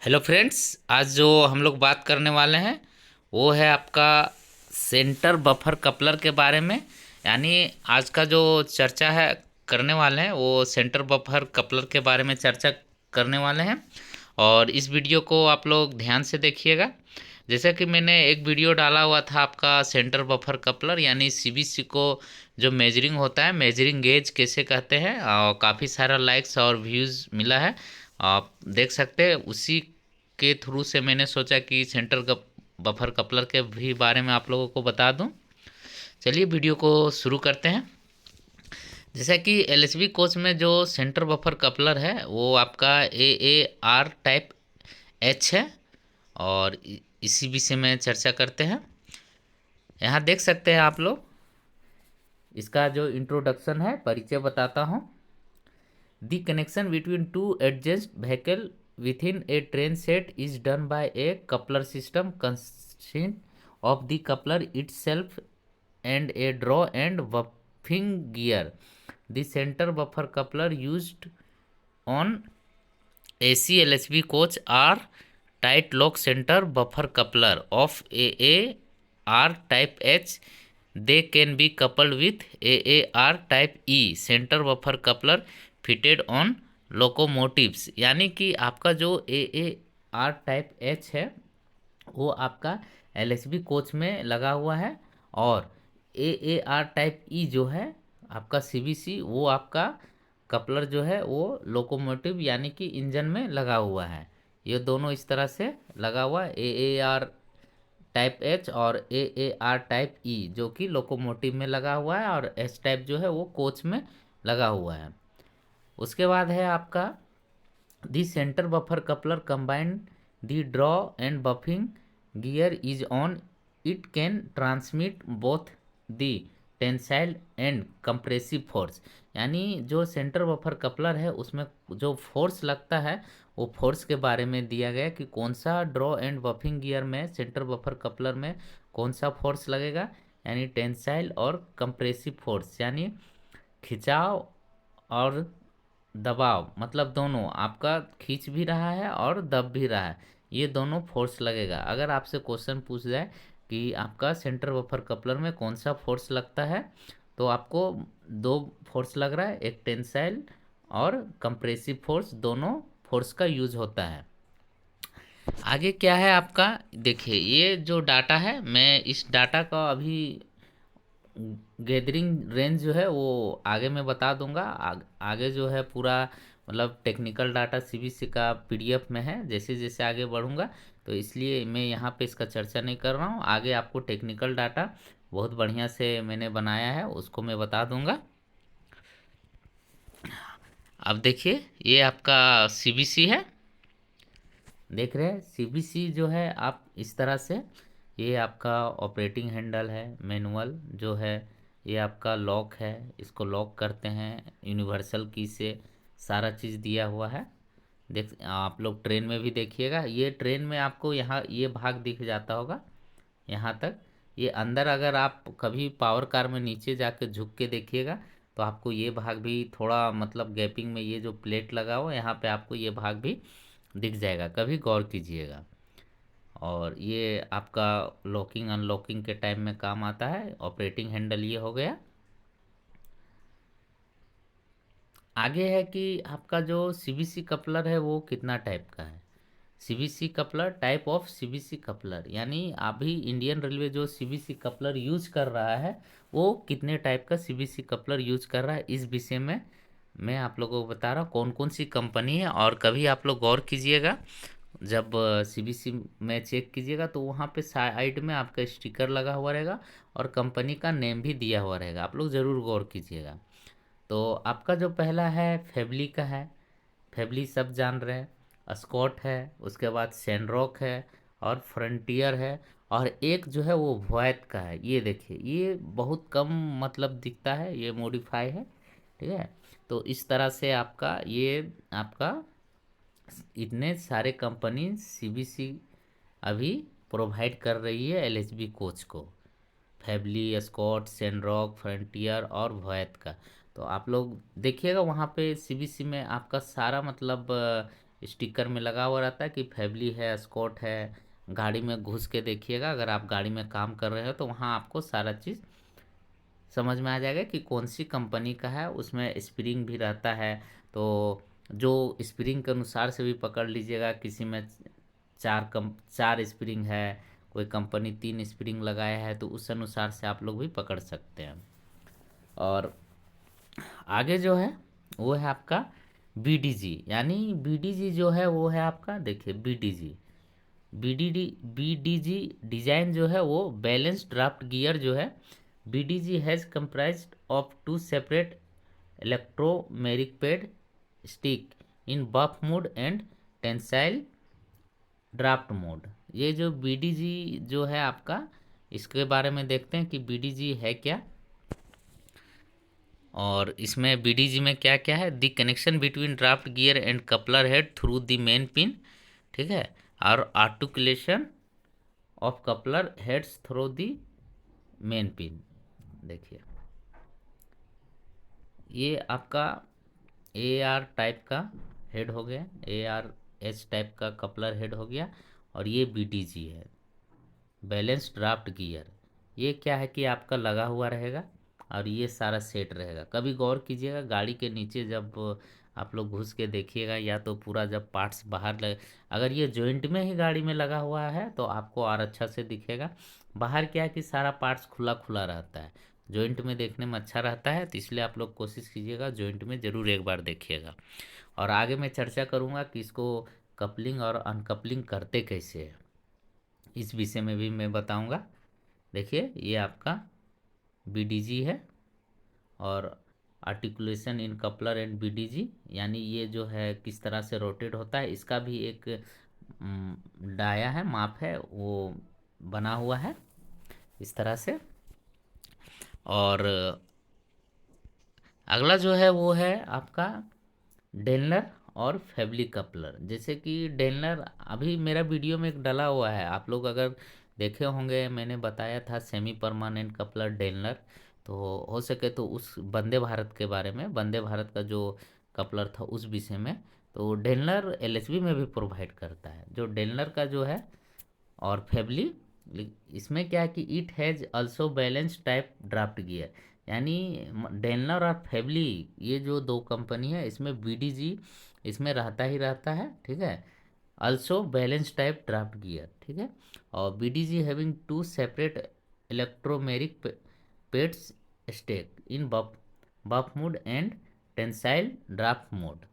Hello friends. आज जो हम लोग बात करने वाले हैं वो है आपका सेंटर बफर कपलर के बारे में। यानी आज का जो चर्चा है करने वाले हैं वो सेंटर बफर कपलर के बारे में चर्चा करने वाले हैं। और इस वीडियो को आप लोग ध्यान से देखिएगा। जैसे कि मैंने एक वीडियो डाला हुआ था आपका सेंटर बफर कपलर यानी सीबीसी को जो मेजरिंग होता है, मेजरिंग गेज कैसे कहते हैं, और काफ़ी सारा लाइक्स और व्यूज़ मिला है। आप देख सकते हैं। उसी के थ्रू से मैंने सोचा कि सेंटर बफर कपलर के भी बारे में आप लोगों को बता दूं। चलिए वीडियो को शुरू करते हैं। जैसा कि एलएसबी कोच में जो सेंटर बफर कपलर है वो आपका AAR टाइप एच है। और इसी विषय में चर्चा करते हैं। यहाँ देख सकते हैं आप लोग। इसका जो इंट्रोडक्शन है, परिचय बताता हूँ। The connection between two adjacent vehicles within a train set is done by a coupler system consisting of the coupler itself and a draw and buffing gear. The center buffer coupler used on AC LSB coach are tight lock center buffer coupler of AAR type H. They can be coupled with AAR type E center buffer coupler fitted on locomotives। यानी कि आपका जो AAR type H है वो आपका LSB coach में लगा हुआ है। और AAR टाइप E जो है आपका CBC, वो आपका कपलर जो है वो लोकोमोटिव यानी कि इंजन में लगा हुआ है। ये दोनों इस तरह से लगा हुआ है, AAR टाइप एच और AAR टाइप ई, जो कि लोकोमोटिव में लगा हुआ है, और एच टाइप जो है वो कोच में लगा हुआ है। उसके बाद है आपका the centre buffer coupler combined the draw and buffing gear is on. It can transmit both the tensile and compressive force. यानी जो सेंटर बफर कपलर है उसमें जो फोर्स लगता है वो फोर्स के बारे में दिया गया कि कौन सा ड्रॉ एंड बफिंग गियर में सेंटर बफर कपलर में कौन सा फोर्स लगेगा। यानी टेंसाइल और कंप्रेसिव फोर्स, यानी खिंचाव और दबाव, मतलब दोनों आपका खींच भी रहा है और दब भी रहा है। ये दोनों फोर्स लगेगा। अगर आपसे क्वेश्चन पूछ जाए कि आपका सेंटर बफर कपलर में कौन सा फोर्स लगता है, तो आपको दो फोर्स लग रहा है, एक टेंसाइल और कंप्रेसिव फोर्स, दोनों फोर्स का यूज होता है। आगे क्या है आपका, देखिए ये जो डाटा है, मैं इस डाटा का अभी गैदरिंग रेंज जो है वो आगे मैं बता दूंगा। आगे जो है पूरा मतलब टेक्निकल डाटा सीबीसी का पीडीएफ में है। जैसे जैसे आगे बढ़ूंगा तो इसलिए मैं यहाँ पे इसका चर्चा नहीं कर रहा हूँ। आगे आपको टेक्निकल डाटा बहुत बढ़िया से मैंने बनाया है, उसको मैं बता दूंगा। अब देखिए ये आपका सीबीसी है, देख रहे हैं। सीबीसी जो है आप इस तरह से, ये आपका ऑपरेटिंग हैंडल है, मैनुअल जो है, ये आपका लॉक है, इसको लॉक करते हैं यूनिवर्सल की से, सारा चीज़ दिया हुआ है। देख आप लोग ट्रेन में भी देखिएगा, ये ट्रेन में आपको यहाँ ये भाग दिख जाता होगा यहाँ तक। ये अंदर अगर आप कभी पावर कार में नीचे जाके झुक के देखिएगा तो आपको ये भाग भी थोड़ा मतलब गैपिंग में ये जो प्लेट लगा हुआ है यहाँ पे आपको ये भाग भी दिख जाएगा, कभी गौर कीजिएगा। और ये आपका लॉकिंग अनलॉकिंग के टाइम में काम आता है। ऑपरेटिंग हैंडल ये हो गया। आगे है कि आपका जो सीबीसी कपलर है वो कितना टाइप का है। CBC coupler, type of CBC coupler, यानी अभी इंडियन रेलवे जो सीबीसी कपलर यूज कर रहा है वो कितने टाइप का सीबीसी कपलर यूज कर रहा है, इस विषय में मैं आप लोगों को बता रहा हूँ कौन कौन सी कंपनी है। और कभी आप लोग गौर कीजिएगा, जब सीबीसी में चेक कीजिएगा तो वहाँ पे साइड में आपका स्टिकर लगा हुआ रहेगा और कंपनी का नेम भी दिया हुआ रहेगा, आप लोग ज़रूर गौर कीजिएगा। तो आपका जो पहला है फेबली का है, फेबली सब जान रहे हैं। स्कॉट है, उसके बाद सैनरॉक है और फ्रंटियर है। और एक जो है वो वॉयत का है। ये देखिए ये बहुत कम मतलब दिखता है, ये मॉडिफाई है, ठीक है। तो इस तरह से आपका ये आपका इतने सारे कंपनी सीबीसी अभी प्रोवाइड कर रही है एलएचबी कोच को। फैबली, स्कॉट, सैनरॉक, फ्रंटियर और वॉयत का। तो आप लोग देखिएगा वहाँ पे सीबीसी में आपका सारा मतलब स्टिकर में लगा हुआ रहता है कि फैमिली है, स्कॉट है। गाड़ी में घुस के देखिएगा, अगर आप गाड़ी में काम कर रहे हो तो वहाँ आपको सारा चीज़ समझ में आ जाएगा कि कौन सी कंपनी का है। उसमें स्प्रिंग भी रहता है, तो जो स्प्रिंग के अनुसार से भी पकड़ लीजिएगा। किसी में चार स्प्रिंग है, कोई कंपनी 3 स्प्रिंग लगाया है, तो उस अनुसार से आप लोग भी पकड़ सकते हैं। और आगे जो है वो है आपका बीडीजी, यानी बीडीजी जो है वो है आपका, देखिए बीडीजी, बीडीजी डिजाइन जो है वो बैलेंस ड्राफ्ट गियर जो है। BDG has comprised of 2 separate electromeric pad stick in buff mode and tensile draft mode. ये जो बीडीजी जो है आपका, इसके बारे में देखते हैं कि बीडीजी है क्या, और इसमें बीडीजी में क्या क्या है। The connection between draft gear and coupler head through the main pin, ठीक है, और articulation of coupler heads through the main pin. देखिए ये आपका ए आर टाइप का हेड हो गया, ए आर एच टाइप का कपलर हेड हो गया, और ये बीडीजी है, बैलेंस ड्राफ्ट गियर। ये क्या है कि आपका लगा हुआ रहेगा और ये सारा सेट रहेगा। कभी गौर कीजिएगा, गाड़ी के नीचे जब आप लोग घुस के देखिएगा, या तो पूरा जब पार्ट्स बाहर लगे, अगर ये जॉइंट में ही गाड़ी में लगा हुआ है तो आपको और अच्छा से दिखेगा। बाहर क्या है कि सारा पार्ट्स खुला खुला रहता है, जॉइंट में देखने में अच्छा रहता है, तो इसलिए आप लोग कोशिश कीजिएगा जॉइंट में ज़रूर एक बार देखिएगा। और आगे मैं चर्चा करूँगा कि इसको कपलिंग और अनकपलिंग करते कैसे है, इस विषय में भी मैं बताऊंगा। देखिए ये आपका बीडीजी है, और आर्टिकुलेशन इन कपलर एंड बीडीजी, यानी ये जो है किस तरह से रोटेट होता है, इसका भी एक डाया है, माप है, वो बना हुआ है इस तरह से। और अगला जो है वो है आपका डेनलर और फैब्लिक कपलर। जैसे कि डेनलर अभी मेरा वीडियो में एक डला हुआ है, आप लोग अगर देखे होंगे, मैंने बताया था सेमी परमानेंट कपलर डेनलर। तो हो सके तो उस वंदे भारत के बारे में, वंदे भारत का जो कपलर था उस विषय में, तो डेनलर एलएचबी में भी प्रोवाइड करता है जो डेनलर का जो है। और फैबली, इसमें क्या है कि it has also balance type draft gear, यानी डेनलर और फैबली ये जो दो कंपनी है, इसमें बीडीजी इसमें रहता ही रहता है, ठीक है। Also balance type draft gear, ठीक है। और BDG having 2 separate electromeric pads stack in buff mode and tensile draft mode.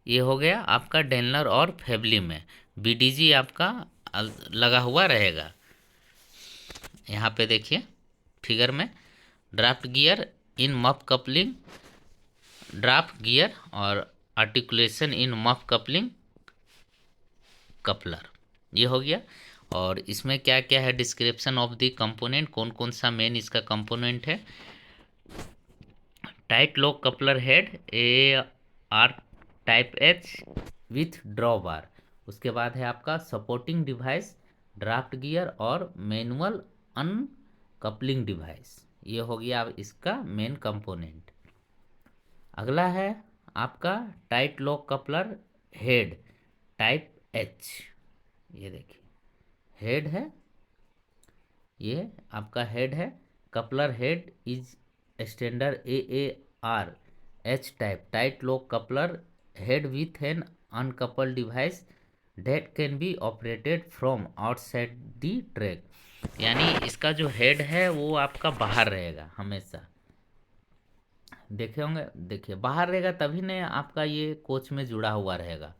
ये हो गया आपका डेनलर और फैबली में बीडीजी आपका लगा हुआ रहेगा। यहाँ पे देखिए फिगर में ड्राफ्ट गियर इन मफ कपलिंग, ड्राफ्ट गियर और आर्टिकुलेशन इन मफ कपलिंग कपलर, ये हो गया। और इसमें क्या क्या है, डिस्क्रिप्शन ऑफ द कंपोनेंट, कौन कौन सा मेन इसका कंपोनेंट है। Tight lock coupler head A R type H with draw bar. उसके बाद है आपका सपोर्टिंग डिवाइस ड्राफ्ट गियर और मैनुअल अनकपलिंग डिवाइस। ये हो गया अब इसका मेन कंपोनेंट। अगला है आपका tight lock coupler head type H. ये देखिए हेड है, ये आपका हेड है। Coupler head is standard AAR H type tight lock coupler head with an uncoupled device that can be operated from outside the track, यानी इसका जो head है वो आपका बाहर रहेगा हमेशा। देखे होंगे, देखिए बाहर रहेगा तभी नहीं आपका ये कोच में जुड़ा हुआ रहेगा,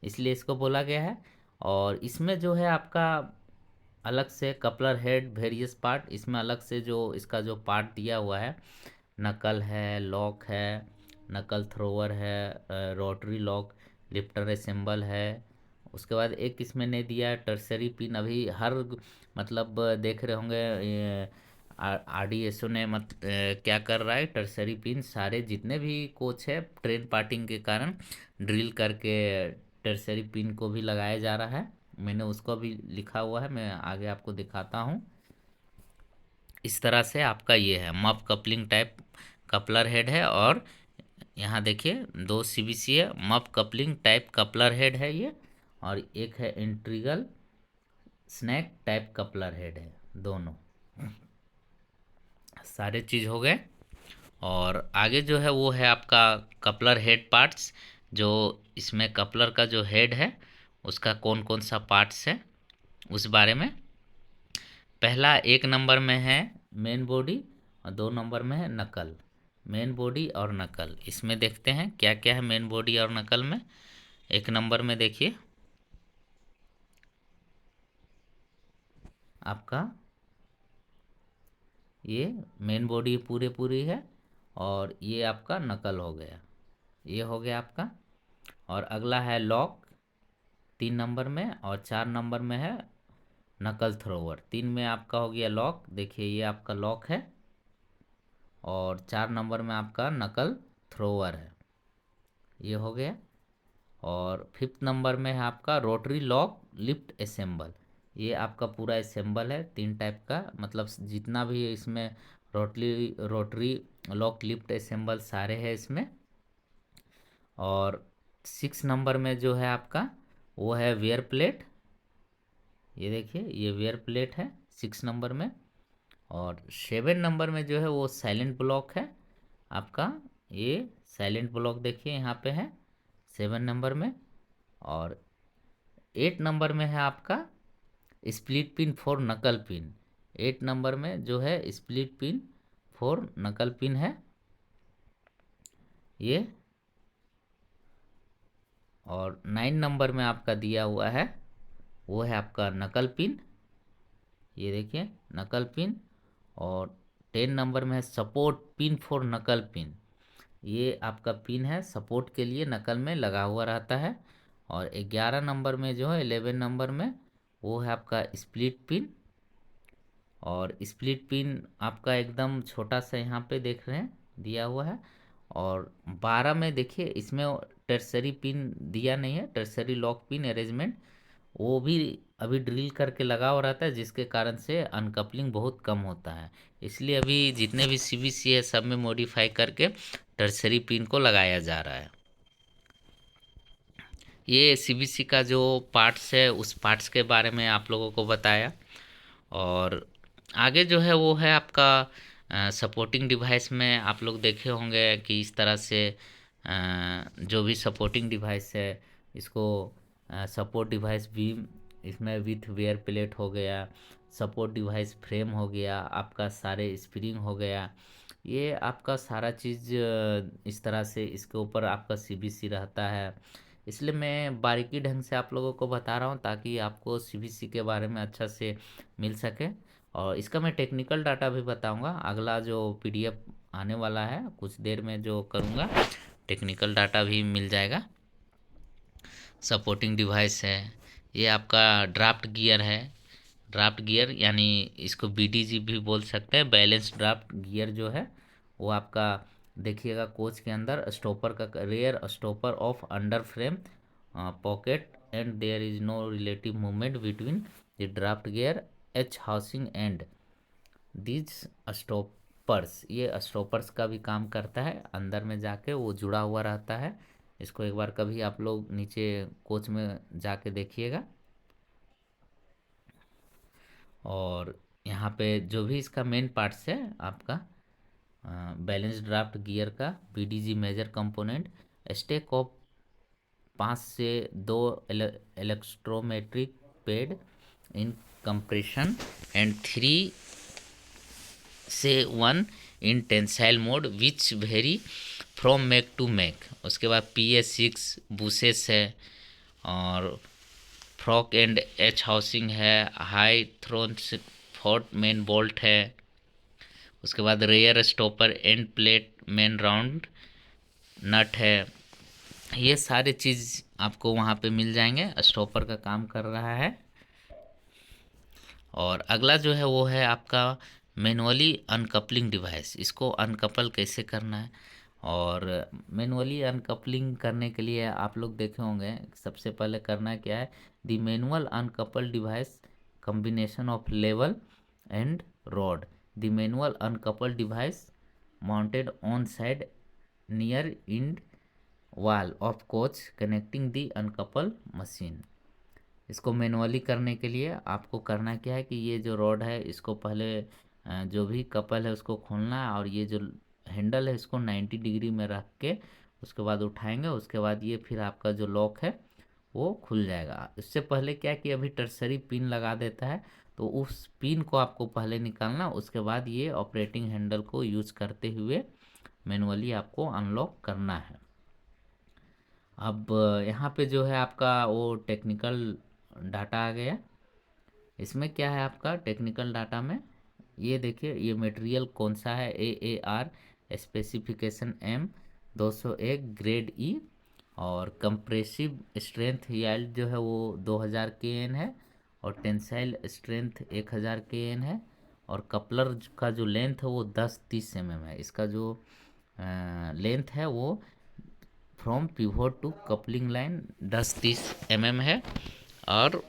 इसलिए इसको बोला गया है। और इसमें जो है आपका अलग से कपलर हेड वेरियस पार्ट, इसमें अलग से जो इसका जो पार्ट दिया हुआ है, नकल है, लॉक है, नकल थ्रोवर है, रोटरी लॉक, लिफ्टर असेंबल है। उसके बाद एक इसमें नहीं दिया है टर्सरी पिन। अभी हर मतलब देख रहे होंगे RDSO ने क्या कर रहा है, टर्सरी पिन सारे जितने भी कोच है ट्रेन पार्टिंग के कारण ड्रिल करके टर्सरी पिन को भी लगाया जा रहा है। मैंने उसको भी लिखा हुआ है, मैं आगे आपको दिखाता हूँ। इस तरह से आपका ये है muff coupling type coupler head है और यहाँ देखिए 2 CVC है, muff coupling type coupler head है ये, और एक है integral shank type coupler head है, दोनों सारे चीज़ हो गए। और आगे जो है वो है आपका कपलर हेड पार्ट्स, जो इसमें कपलर का जो हेड है उसका कौन कौन सा पार्ट्स है उस बारे में। पहला 1 नंबर में है मेन बॉडी और 2 नंबर में है नकल। मेन बॉडी और नकल, इसमें देखते हैं क्या क्या है मेन बॉडी और नकल में। 1 नंबर में देखिए आपका ये मेन बॉडी पूरे पूरी है, और ये आपका नकल हो गया, ये हो गया आपका। और अगला है लॉक 3 नंबर में, और 4 नंबर में है नकल थ्रोवर। 3 में आपका हो गया लॉक, देखिए ये आपका लॉक है, और 4 नंबर में आपका नकल थ्रोवर है, ये हो गया। और 5th नंबर में है आपका रोटरी लॉक लिफ्ट असेंबल, ये आपका पूरा असेंबल है 3 टाइप का, मतलब जितना भी इसमें रोटरी लॉक लिफ्ट असेंबल सारे हैं इसमें। और 6 नंबर में जो है आपका वो है वेयर प्लेट, ये देखिए ये वेयर प्लेट है 6 नंबर में। और 7 नंबर में जो है वो साइलेंट ब्लॉक है आपका, ये साइलेंट ब्लॉक देखिए यहाँ पे है 7 नंबर में। और 8 नंबर में है आपका स्प्लिट पिन फॉर नकल पिन, 8 नंबर में जो है स्प्लिट पिन फॉर नकल पिन है ये। और 9 नंबर में आपका दिया हुआ है वो है आपका नकल पिन, ये देखिए नकल पिन। और 10 नंबर में है सपोर्ट पिन फॉर नकल पिन, ये आपका पिन है सपोर्ट के लिए नकल में लगा हुआ रहता है। और 11 नंबर में जो है 11 नंबर में वो है आपका स्प्लिट पिन, और स्प्लिट पिन आपका एकदम छोटा सा यहाँ पे देख रहे हैं दिया हुआ है। और 12 में देखिए इसमें टर्सरी पिन दिया नहीं है, टर्सरी लॉक पिन अरेंजमेंट वो भी अभी ड्रिल करके लगा हुआ रहता है, जिसके कारण से अनकपलिंग बहुत कम होता है। इसलिए अभी जितने भी CVC है सब में मॉडिफाई करके टर्सरी पिन को लगाया जा रहा है। ये CVC का जो पार्ट्स है उस पार्ट्स के बारे में आप लोगों को बताया। और आगे जो है वो है आपका सपोर्टिंग डिवाइस में आप लोग देखे होंगे कि इस तरह से जो भी सपोर्टिंग डिवाइस है इसको सपोर्ट डिवाइस भी इसमें विथ वेयर प्लेट हो गया, सपोर्ट डिवाइस फ्रेम हो गया, आपका सारे स्प्रिंग हो गया, ये आपका सारा चीज़ इस तरह से इसके ऊपर आपका CVC रहता है। इसलिए मैं बारीकी ढंग से आप लोगों को बता रहा हूँ ताकि आपको CVC के बारे में अच्छा से मिल सके। और इसका मैं टेक्निकल डाटा भी बताऊंगा, अगला जो PDF आने वाला है कुछ देर में जो करूंगा टेक्निकल डाटा भी मिल जाएगा। सपोर्टिंग डिवाइस है, ये आपका ड्राफ्ट गियर है, ड्राफ्ट गियर यानी इसको BDG भी बोल सकते हैं, बैलेंस ड्राफ्ट गियर जो है वो आपका देखिएगा कोच के अंदर स्टॉपर का rear stopper of under frame pocket and there is no relative movement between the draft gear H housing and these stoppers, ये स्टॉपर्स का भी काम करता है, अंदर में जाके वो जुड़ा हुआ रहता है। इसको एक बार कभी आप लोग नीचे कोच में जाके देखिएगा। और यहाँ पे जो भी इसका मेन पार्ट्स है आपका बैलेंस ड्राफ्ट गियर का BDG major component, stack of 5 से 2 electrometric pad in compression and 3 से 1 in tensile mode which vary from make to make. उसके बाद PA6 बुसेस है, और फ्रॉक एंड एच हाउसिंग है, high thrown fort main bolt है। उसके बाद rear stopper and plate main round nut है। ये सारे चीज़ आपको वहाँ पे मिल जाएंगे, स्टॉपर का काम कर रहा है। और अगला जो है वो है आपका मैनुअली अनकपलिंग डिवाइस, इसको अनकपल कैसे करना है। और मैनुअली अनकपलिंग करने के लिए आप लोग देखे होंगे सबसे पहले करना क्या है, the manual uncouple device combination of level and rod, the manual uncouple device mounted on side near end wall of coach connecting the uncouple machine. इसको मैनुअली करने के लिए आपको करना क्या है कि ये जो रॉड है इसको पहले जो भी कपल है उसको खोलना है, और ये जो हैंडल है इसको 90 डिग्री में रख के उसके बाद उठाएंगे। उसके बाद ये फिर आपका जो लॉक है वो खुल जाएगा। इससे पहले क्या कि अभी टर्सरी पिन लगा देता है, तो उस पिन को आपको पहले निकालना, उसके बाद ये ऑपरेटिंग हैंडल को यूज करते हुए मैनुअली आपको अनलॉक करना है। अब यहाँ पे जो है आपका वो टेक्निकल डाटा आ गया। इसमें क्या है आपका टेक्निकल डाटा में, ये देखिए ये मटेरियल कौन सा है, AAR स्पेसिफिकेशन M201 ग्रेड ई, और कंप्रेसिव स्ट्रेंथ यील्ड जो है वो 2000 KN है, और टेंसाइल स्ट्रेंथ 1000 KN है, और कपलर का जो लेंथ है वो 10-30 mm है। इसका जो लेंथ है वो from pivot to coupling line 10-30 mm है। और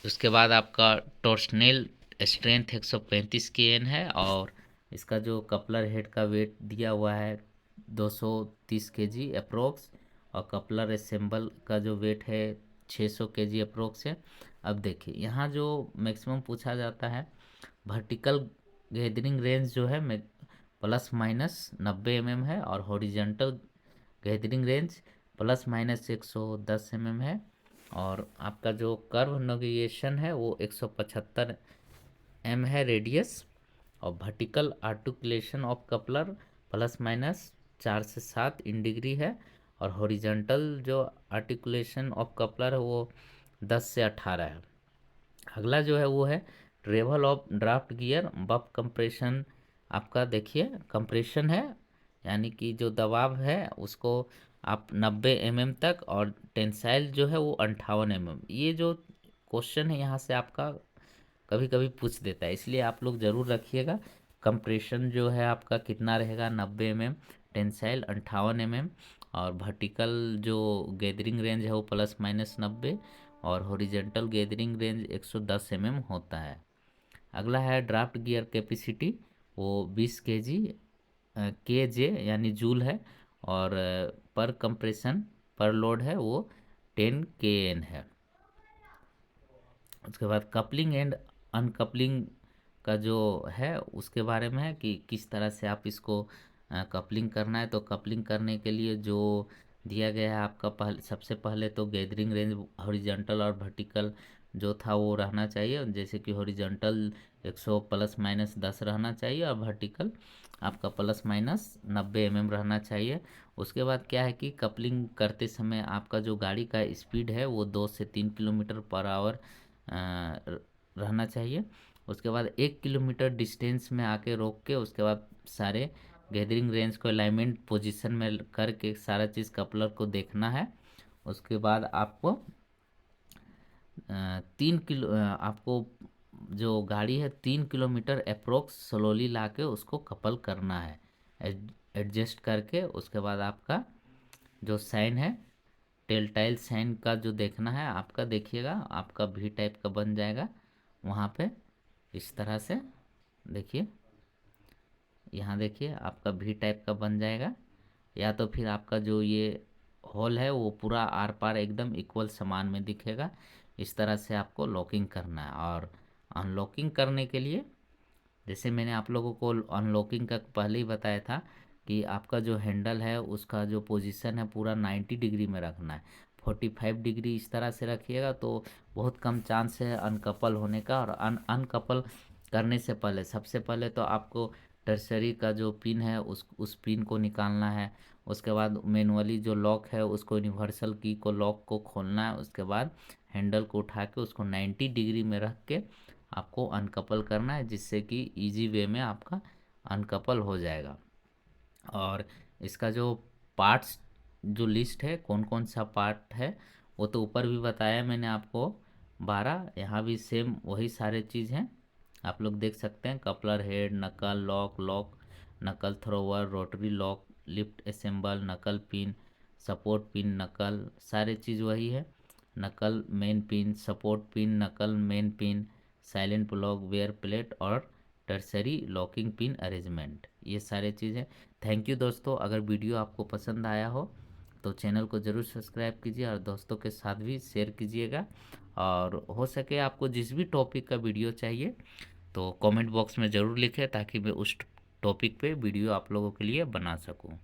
उसके बाद आपका टॉर्सनल स्ट्रेंथ 135 KN है, और इसका जो कपलर हेड का वेट दिया हुआ है 230 kg अप्रोक्स, और कपलर असेंबल का जो वेट है 600 kg अप्रोक्स है। अब देखिए यहाँ जो मैक्सिमम पूछा जाता है, वर्टिकल गैदरिंग रेंज जो है ±90 mm है, और हॉरिजेंटल गैदरिंग रेंज ±110 mm है, और आपका जो कर्व नेविगेशन है वो 175 M है रेडियस, और वर्टिकल आर्टिकुलेशन ऑफ कपलर ±4 से 7 इन डिग्री है, और हॉरिजेंटल जो आर्टिकुलेशन ऑफ कपलर है वो 10 से 18 है। अगला जो है वो है travel of draft gear buff compression. आपका देखिए कंप्रेशन है, यानी कि जो दबाव है उसको आप 90 mm तक, और टेंसाइल जो है वो 58 mm। ये जो क्वेश्चन है यहाँ से आपका कभी कभी पूछ देता है, इसलिए आप लोग ज़रूर रखिएगा। कंप्रेशन जो है आपका कितना रहेगा 90 mm, टेंसाइल 58 mm, और वर्टिकल जो गैदरिंग रेंज है वो ±90, और हॉरिजेंटल गैदरिंग रेंज 110 mm होता है। अगला है ड्राफ्ट गियर कैपेसिटी, वो 20 KJ यानी जूल है, और पर कंप्रेशन पर लोड है वो 10 KN है। उसके बाद कपलिंग एंड अनकपलिंग का जो है उसके बारे में है कि किस तरह से आप इसको कपलिंग करना है। तो कपलिंग करने के लिए जो दिया गया है आपका सबसे पहले तो गैदरिंग रेंज हॉरिजॉन्टल और वर्टिकल जो था वो रहना चाहिए, जैसे कि हॉरिजॉन्टल 100 ±10 रहना चाहिए, और वर्टिकल आपका ±90 mm रहना चाहिए। उसके बाद क्या है कि कपलिंग करते समय आपका जो गाड़ी का स्पीड है वो 2 से 3 km/h रहना चाहिए। उसके बाद 1 किलोमीटर डिस्टेंस में आके रोक के उसके बाद सारे गैदरिंग रेंज को अलाइनमेंट पोजीशन में करके सारा चीज़ कपलर को देखना है। उसके बाद आपको 3 किलो आपको जो गाड़ी है 3 किलोमीटर अप्रोक्स स्लोली ला के उसको कपल करना है एडजस्ट करके। उसके बाद आपका जो साइन है टेल साइन का जो देखना है आपका, देखिएगा आपका भी टाइप का बन जाएगा वहाँ पे इस तरह से। देखिए यहाँ देखिए आपका भी टाइप का बन जाएगा, या तो फिर आपका जो ये होल है वो पूरा आर पार एकदम इक्वल समान में दिखेगा। इस तरह से आपको लॉकिंग करना है। और अनलॉकिंग करने के लिए जैसे मैंने आप लोगों को अनलॉकिंग का पहले ही बताया था कि आपका जो हैंडल है उसका जो पोजीशन है पूरा 90 डिग्री में रखना है। 45 डिग्री इस तरह से रखिएगा तो बहुत कम चांस है अनकपल होने का। और अनकपल करने से पहले सबसे पहले तो आपको टर्सरी का जो पिन है उस पिन को निकालना है। उसके बाद मैनुअली जो लॉक है उसको यूनिवर्सल की को लॉक को खोलना है। उसके बाद हैंडल को उठा के उसको 90 डिग्री में रख के आपको अनकपल करना है, जिससे कि इजी वे में आपका अनकपल हो जाएगा। और इसका जो पार्ट्स जो लिस्ट है कौन कौन सा पार्ट है वो तो ऊपर भी बताया मैंने आपको 12, यहाँ भी सेम वही सारे चीज़ हैं आप लोग देख सकते हैं। Coupler head, knuckle lock, knuckle thrower, rotary lock, lift assemble, knuckle pin, support pin, knuckle सारे चीज़ वही है। Knuckle main pin, support pin, knuckle main pin, silent plug, wear plate और टर्सरी लॉकिंग पिन अरेंजमेंट, ये सारे चीज़ें। Thank you दोस्तों, अगर वीडियो आपको पसंद आया हो तो चैनल को ज़रूर सब्सक्राइब कीजिए और दोस्तों के साथ भी शेयर कीजिएगा। और हो सके आपको जिस भी टॉपिक का वीडियो चाहिए तो कमेंट बॉक्स में ज़रूर लिखें ताकि मैं उस टॉपिक पे वीडियो आप लोगों के लिए बना सकूं।